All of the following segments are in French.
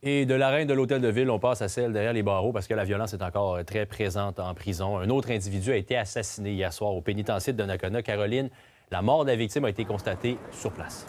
Et de la reine de l'hôtel de ville, on passe à celle derrière les barreaux parce que la violence est encore très présente en prison. Un autre individu a été assassiné hier soir au pénitencier de Donnacona. Caroline, la mort de la victime a été constatée sur place.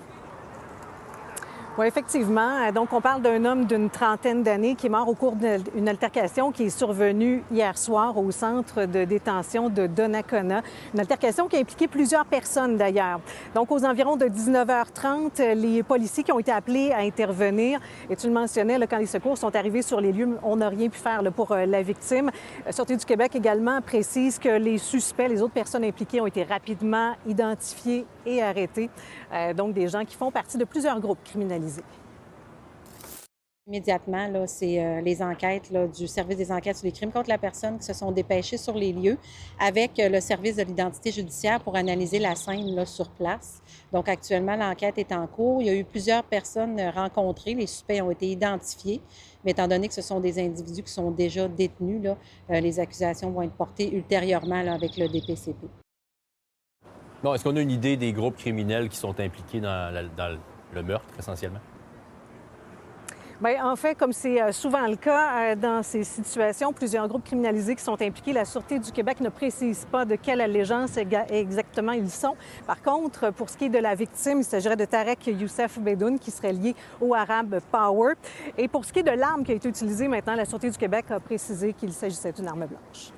Oui, effectivement. Donc, on parle d'un homme d'une trentaine d'années qui est mort au cours d'une altercation qui est survenue hier soir au centre de détention de Donnacona. Une altercation qui a impliqué plusieurs personnes, d'ailleurs. Donc, aux environs de 19h30, les policiers qui ont été appelés à intervenir, et tu le mentionnais, là, quand les secours sont arrivés sur les lieux, on n'a rien pu faire là, pour la victime. La Sûreté du Québec également précise que les suspects, les autres personnes impliquées, ont été rapidement identifiées et arrêtés. Donc, des gens qui font partie de plusieurs groupes criminalisés. Immédiatement, là, c'est les enquêtes là, du service des enquêtes sur les crimes contre la personne qui se sont dépêchés sur les lieux avec le service de l'identité judiciaire pour analyser la scène là, sur place. Donc, actuellement, l'enquête est en cours. Il y a eu plusieurs personnes rencontrées. Les suspects ont été identifiés. Mais étant donné que ce sont des individus qui sont déjà détenus, là, les accusations vont être portées ultérieurement là, avec le DPCP. Bon, est-ce qu'on a une idée des groupes criminels qui sont impliqués dans le meurtre, essentiellement? Bien, en fait, comme c'est souvent le cas dans ces situations, plusieurs groupes criminalisés qui sont impliqués, la Sûreté du Québec ne précise pas de quelle allégeance exactement ils sont. Par contre, pour ce qui est de la victime, il s'agirait de Tarek Youssef Bedoun, qui serait lié au Arab Power. Et pour ce qui est de l'arme qui a été utilisée, maintenant, la Sûreté du Québec a précisé qu'il s'agissait d'une arme blanche.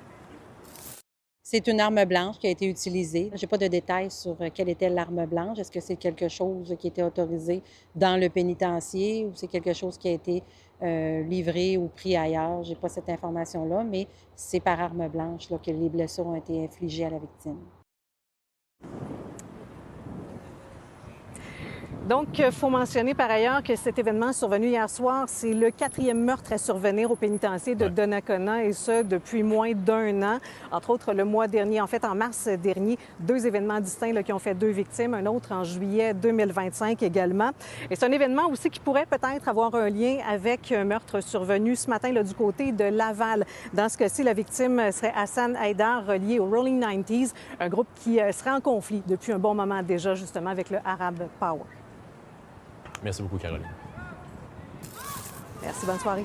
C'est une arme blanche qui a été utilisée. Je n'ai pas de détails sur quelle était l'arme blanche. Est-ce que c'est quelque chose qui était autorisé dans le pénitencier ou c'est quelque chose qui a été livré ou pris ailleurs? Je n'ai pas cette information-là, mais c'est par arme blanche là, que les blessures ont été infligées à la victime. Donc, il faut mentionner par ailleurs que cet événement survenu hier soir, c'est le 4e meurtre à survenir au pénitencier de Donnacona, et ce, depuis moins d'1 an. Entre autres, le mois dernier, en fait, en mars dernier, 2 événements distincts là, qui ont fait 2 victimes, un autre en juillet 2025 également. Et c'est un événement aussi qui pourrait peut-être avoir un lien avec un meurtre survenu ce matin là, du côté de Laval. Dans ce cas-ci, la victime serait Hassan Haïdar, relié au Rolling 90s, un groupe qui serait en conflit depuis un bon moment déjà, justement, avec le Arab Power. Merci beaucoup, Caroline. Merci, bonne soirée.